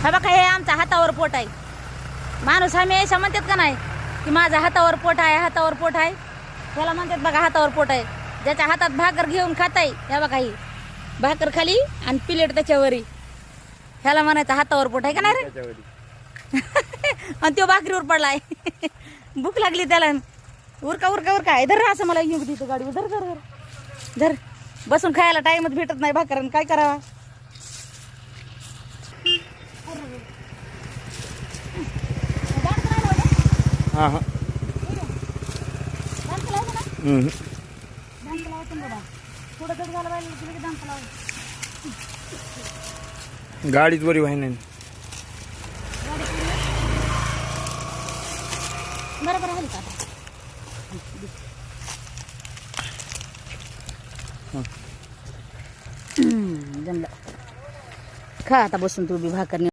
हा बघा, हे आमचा हातावर पोट आहे. माणूस आम्ही ऐसा म्हणतात का नाही की माझा हातावर पोट आहे, हातावर पोट आहे. त्याला म्हणतात बघा हातावर पोट आहे. ज्याच्या हातात भाकर घेऊन खाताय, ह्या बघा ही भाकर खाली आणि प्लेट त्याच्यावरी, ह्याला म्हणायचं हातावर पोट आहे का नाही रे. आणि तो भाकरीवर पडलाय. भूक लागली त्याला. उरका उरका उरका धर, असं मला येऊ देतो गाडीवर. धर धर धर धर. बसून खायला टाइमच भेटत नाही भाकर, काय करावा. हा हा गाडीच बरी व्हाय नाही. बरोबर आहे का जमलं. खा आता बसून तू बी भाकर.